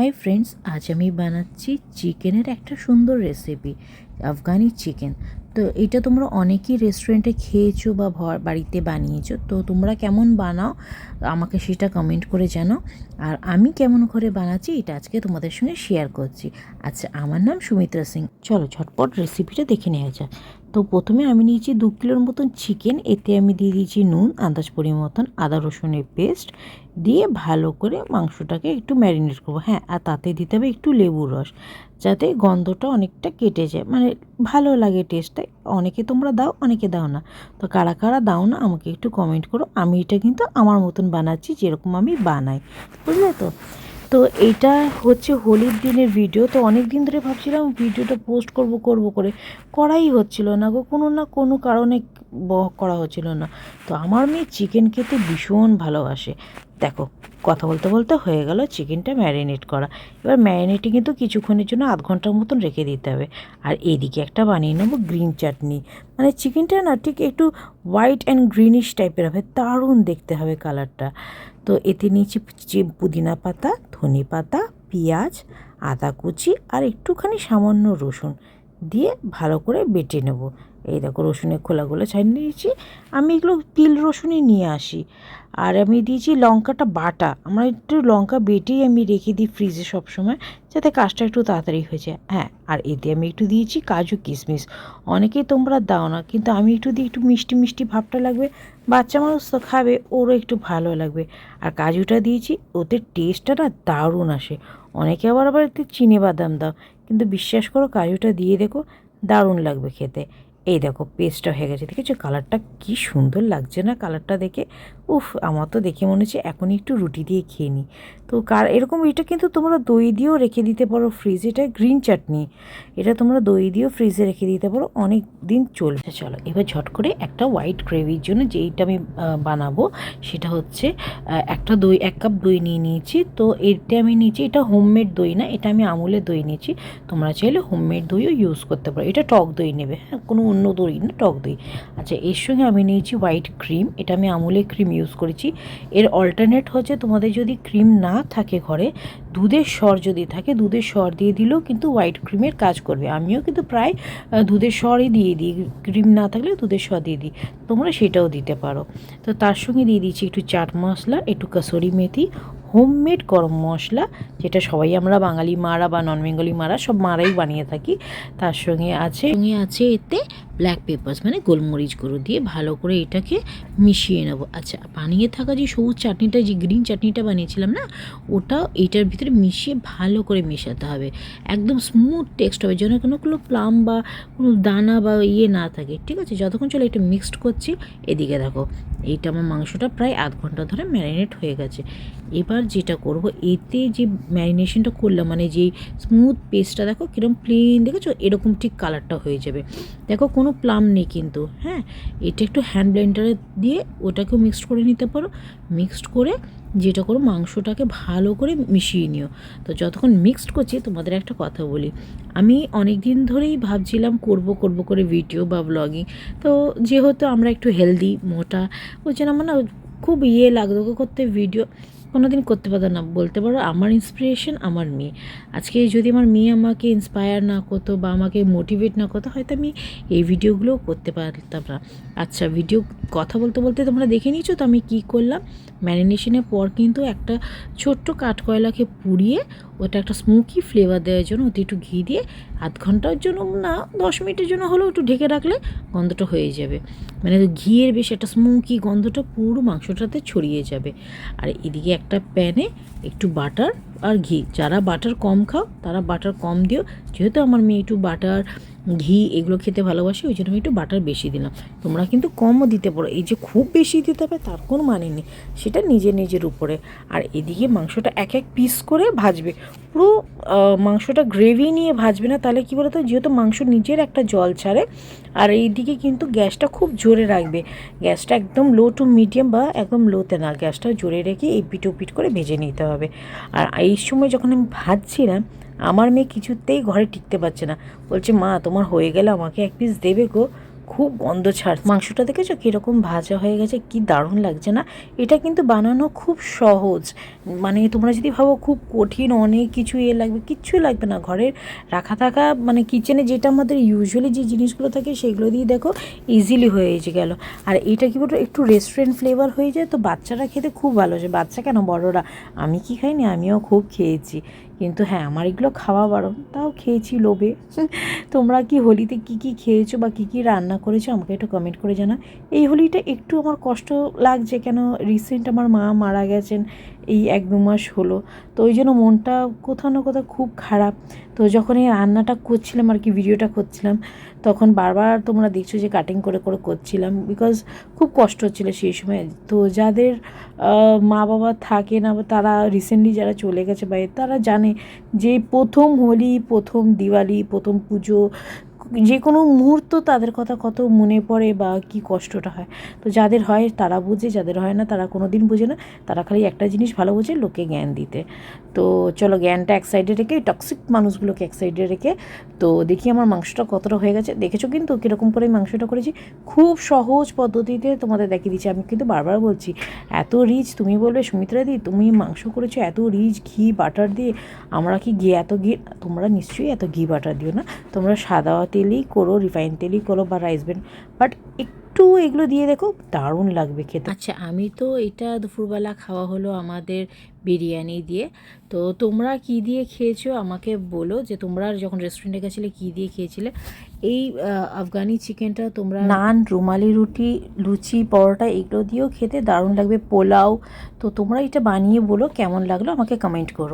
Hi friends, আজ আমি বানাচ্ছি চিকেনের একটা সুন্দর রেসিপি, আফগানি চিকেন। তো এটা তোমরা অনেকেই রেস্টুরেন্টে খেয়েছো বা বাড়িতে বানিয়েছো। তো তোমরা কেমন বানাও আমাকে সেটা কমেন্ট করে জানাও। আর আমি কেমন করে বানাচ্ছি এটা আজকে তোমাদের সঙ্গে শেয়ার করছি। আচ্ছা, আমার নাম সুমিত্রা সিং। চলো ঝটপট রেসিপিটা দেখে নেওয়া যাক। তো প্রথমে আমি নিয়েছি 2 কিলোর মতন চিকেন। এতে আমি দিয়ে দিয়েছি নুন, আন্দাজ পরিমতন, আদা রসুনের পেস্ট দিয়ে ভালো করে মাংসটাকে একটু ম্যারিনেট করবো। হ্যাঁ, আর তাতে দিতে হবে একটু লেবুর রস, যাতে গন্ধটা অনেকটা কেটে যায়, মানে ভালো লাগে টেস্টটা। অনেকে তোমরা দাও, অনেকে দাও না। তো কারা কারা দাও না আমাকে একটু কমেন্ট করো। আমি এটা কিন্তু আমার মতন বানাচ্ছি, যেরকম আমি বানাই, বুঝলে তো। তো এইটা হচ্ছে হোলির দিনের ভিডিও। তো অনেক দিন ধরে ভাবছিলাম ভিডিওটা পোস্ট করব করাই হচ্ছিল না গো, কোনো না কোনো কারণে করা হচ্ছিল না। তো আমার মেয়ে চিকেন খেতে ভীষণ ভালোবাসে। দেখো, কথা বলতে বলতে হয়ে গেল চিকেনটা ম্যারিনেট করা। এবার ম্যারিনেটে কিন্তু কিছুক্ষণের জন্য আধ ঘন্টার মতন রেখে দিতে হবে। আর এদিকে একটা বানিয়ে নেবো গ্রিন চাটনি। মানে চিকেনটা না ঠিক একটু হোয়াইট অ্যান্ড গ্রিনিশ টাইপের হবে, দারুণ দেখতে হবে কালারটা। তো এতে নিয়েছি পুদিনা পাতা, ধনে পাতা, পেঁয়াজ, আদা কুচি আর একটুখানি সামান্য রসুন দিয়ে ভালো করে বেটে নেব। এই দেখো, রসুনের খোলাগুলো ছাড়িয়ে নিয়েছি। আমি এগুলো পিল রসুনই নিয়ে আসি। আর আমি দিয়েছি লঙ্কাটা বাটা। আমার একটু লঙ্কা বেটেই আমি রেখে দিই ফ্রিজে সবসময়, যাতে কাজটা একটু তাড়াতাড়ি হয়ে যায়। হ্যাঁ, আর এতে আমি একটু দিয়েছি কাজু কিশমিশ। অনেকেই তোমরা দাও না, কিন্তু আমি একটু দিই, একটু মিষ্টি মিষ্টি ভাবটা লাগবে। বাচ্চা মানুষ তো খাবে, ওরও একটু ভালো লাগবে। আর কাজুটা দিয়েছি, ওতে টেস্টটা না দারুণ আসে। অনেকে আবার এতে চিনে বাদাম দাও, কিন্তু বিশ্বাস করো কাজুটা দিয়ে দেখো, দারুণ লাগবে খেতে। এই দেখো পেস্টটা হয়ে গেছে, দেখেছো কালারটা কি সুন্দর লাগছে না কালারটা দেখে? উফ, আমার তো দেখে মনে হচ্ছে এখনই একটু রুটি দিয়ে খেয়ে নিই। তো এরকম এটা কিন্তু তোমরা দই দিয়েও রেখে দিতে পারো ফ্রিজে। এটা গ্রিন চাটনি, এটা তোমরা দই দিয়েও ফ্রিজে রেখে দিতে পারো, অনেক দিন চলবে। চলো এবার ঝট করে একটা হোয়াইট গ্রেভির জন্য যেইটা আমি বানাবো সেটা হচ্ছে 1 কাপ দই নিয়ে নিয়েছি। তো এটা আমি নিয়েছি, এটা হোমমেড দই না, এটা আমি আমুলের দই নিয়েছি। তোমরা চাইলে হোমমেড দইও ইউজ করতে পারো। এটা টক দই নেবে, হ্যাঁ, কোনো অন্য দই না, টক দই। আচ্ছা, এর সঙ্গে আমি নিয়েছি হোয়াইট ক্রিম। এটা আমি আমুলের ক্রিম ইউজ করেছি। এর অল্টারনেট হচ্ছে, তোমাদের যদি ক্রিম না থাকে ঘরে, দুধের সর যদি থাকে, দুধের সর দিয়ে দিলেও কিন্তু হোয়াইট ক্রিমের কাজ করবে। আমিও কিন্তু প্রায় দুধের সরই দিয়ে দিই, ক্রিম না থাকলে দুধের সর দিয়ে দিই, তোমরা সেটাও দিতে পারো। তো তার সঙ্গে দিয়ে দিচ্ছি একটু চাট মশলা, একটু কাসুরি মেথি, হোমমেড গরম মশলা, যেটা সবাই আমরা বাঙালি মারা বা নন বেঙ্গলি মারা সব মারাই বানিয়ে থাকি। তার সঙ্গে আছে এতে ব্ল্যাক পেপার্স, মানে গোলমরিচ গুঁড়ো দিয়ে ভালো করে এটাকে মিশিয়ে নেব। আচ্ছা, বানিয়ে থাকা যে সবুজ চাটনিটা, যে গ্রিন চাটনিটা বানিয়েছিলাম না, ওটা এইটার ভিতরে মিশিয়ে ভালো করে মেশাতে হবে। একদম স্মুথ টেক্সট হবে, যেন কোনো প্লাম বা কোনো দানা বা না থাকে। ঠিক আছে, যতক্ষণ চলে এটা মিক্সড করছি। এদিকে দেখো, এইটা আমার মাংসটা প্রায় আধ ঘন্টা ধরে ম্যারিনেট হয়ে গেছে। এবার যেটা করব, এতে যে ম্যারিনেশনটা করলাম, মানে যেই স্মুথ পেস্টটা দেখো কীরকম প্লেন, দেখেছো এরকম ঠিক কালারটা হয়ে যাবে। দেখো কোনো প্লাম নেই কিন্তু। হ্যাঁ, এটা একটু হ্যান্ড ব্লেন্ডারে দিয়ে ওটাকেও মিক্সড করে নিতে পারো। মিক্সড করে যেটা করো, মাংসটাকে ভালো করে মিশিয়ে নিও। তো যতক্ষণ মিক্সড করছি, তোমাদের একটা কথা বলি, আমি অনেক দিন ধরেই ভাবছিলাম করব করে ভিডিও বা ব্লগিং। তো যেহেতু আমরা একটু হেলদি মোটা, ওই জন্য আমার না খুব লাগতো করতে ভিডিও, কোনো দিন করতে পারতাম না। বলতে পারো আমার ইন্সপিরেশন আমার মেয়ে। আজকে যদি আমার মেয়ে আমাকে ইন্সপায়ার না করতো বা আমাকে মোটিভেট না করতো, হয়তো আমি এই ভিডিওগুলোও করতে পারতাম না। আচ্ছা, ভিডিও কথা বলতে বলতে তোমরা দেখে নিয়েছো তো আমি কী করলাম। ম্যারিনেশনের পর কিন্তু একটা ছোট্ট কাঠকয়লাকে পুড়িয়ে ওটা একটা স্মোকি ফ্লেভার দেওয়ার জন্য ওতে একটু ঘি দিয়ে আধ ঘন্টার জন্য না 10 মিনিটের জন্য হলেও একটু ঢেকে রাখলে গন্ধটা হয়ে যাবে। মানে ঘিয়ের বেশ একটা স্মোকি গন্ধটা পুরো মাংসটাতে ছড়িয়ে যাবে। আর এদিকে একটা প্যানে একটু বাটার আর ঘি, যারা বাটার কম খাও তারা বাটার কম দিও। যেহেতু আমার মেয়ে একটু বাটার ঘি এগুলো খেতে ভালোবাসে, ওই জন্য আমি একটু বাটার বেশি দিলাম। তোমরা কিন্তু কমও দিতে পারো, এই যে খুব বেশি দিতে হবে তার কোনো মানে নেই, সেটা নিজের উপরে। আর এদিকে মাংসটা এক পিস করে ভাজবে, পুরো মাংসটা গ্রেভি নিয়ে ভাজবে না, তাহলে কী বলতো, যেহেতু মাংস নিজের একটা জল ছাড়ে। আর এইদিকে কিন্তু গ্যাসটা খুব জোরে রাখবে, গ্যাসটা একদম লো টু মিডিয়াম বা একদম লোতে না, গ্যাসটা জোরে রেখে এই পিঠ ওপিঠ করে ভেজে নিতে হবে। আর এই সময় যখন আমি ভাজছিলাম, আমার মেয়ে কিছুতেই ঘরে টিকতে পারছে না, বলছে মা তোমার হয়ে গেলে আমাকে এক পিস দেবে গো। খুব গন্ধ ছাড়ছে। মাংসটা দেখেছো কীরকম ভাজা হয়ে গেছে, কি দারুণ লাগছে না? এটা কিন্তু বানানো খুব সহজ। মানে তোমরা যদি ভাবো খুব কঠিন অনেক কিছু লাগবে, কিচ্ছু লাগবে না। ঘরের রাখা থাকা মানে কিচেনে যেটা আমাদের ইউজুয়ালি যে জিনিসগুলো থাকে সেগুলো দিয়ে দেখো ইজিলি হয়ে গেল। আর এটা কি বলতো একটু রেস্টুরেন্ট ফ্লেভার হয়ে যায়, তো বাচ্চারা খেতে খুব ভালোবাসে। বাচ্চা কেন, বড়রা, আমি কি খাইনি, আমিও খুব খেয়েছি। কিন্তু হ্যাঁ, আমার এগুলো খাওয়া বারণ, তাও খেয়েছি লোভে। তোমরা কি হোলিতে কি কি খেয়েছো বা কি কি রান্না করেছো আমাকে একটু কমেন্ট করে জানা। এই হোলিটা একটু আমার কষ্ট লাগছে, কেন রিসেন্ট আমার মা মারা গেছেন, এই 1-2 মাস হলো। তো ওই জন্য মনটা কোথাও না কোথাও খুব খারাপ। তো যখন এই রান্নাটা করছিলাম আর কি, ভিডিওটা করছিলাম, তখন বারবার তোমরা দেখছো যে কাটিং করে করে করছিলাম, বিকজ খুব কষ্ট হচ্ছিলো সেই সময়। তো যাদের মা বাবা থাকে না বা তারা রিসেন্টলি যারা চলে গেছে বাইরে, তারা জানে যে প্রথম হোলি, প্রথম দিওয়ালি, প্রথম পুজো, যে কোনো মুহূর্ত তাদের কথা কত মনে পড়ে বা কী কষ্টটা হয়। তো যাদের হয় তারা বুঝে, যাদের হয় না তারা কোনো দিন বোঝে না। তারা খালি একটা জিনিস ভালো বোঝে, লোকে জ্ঞান দিতে। তো চলো জ্ঞানটা এক সাইডে রেখে, টক্সিক মানুষগুলোকে এক সাইডে রেখে, তো দেখি আমার মাংসটা কতটা হয়ে গেছে। দেখেছো কিন্তু কীরকম করে মাংসটা করেছি, খুব সহজ পদ্ধতিতে তোমাদের দেখিয়ে দিচ্ছি। আমি কিন্তু বারবার বলছি, এত রিচ, তুমি বলবে সুমিত্রা দি তুমি মাংস করেছো এত রিচ ঘি বাটার দিয়ে, আমরা কি এত ঘি, তোমরা নিশ্চয়ই এত ঘি বাটার দিও না, তোমরা সাদা তেলই করো, রিফাইন তেলই করো বা রাইস ব্র্যান্ড, বাট একটু এগুলো দিয়ে দেখো, দারুণ লাগবে খেতে। আচ্ছা, আমি তো এটা দুপুরবেলা খাওয়া হলো আমাদের বিরিয়ানি দিয়ে। তো তোমরা কি দিয়ে খেয়েছো আমাকে বলো, যে তোমরা যখন রেস্টুরেন্টে গেছিলে কী দিয়ে খেয়েছিলে। এই আফগানি চিকেনটা তোমরা নান, রুমালি রুটি, লুচি, পরোটা এগুলো দিয়েও খেতে দারুণ লাগবে, পোলাও। তো তোমরা এটা বানিয়ে বলো কেমন লাগলো, আমাকে কমেন্ট করো।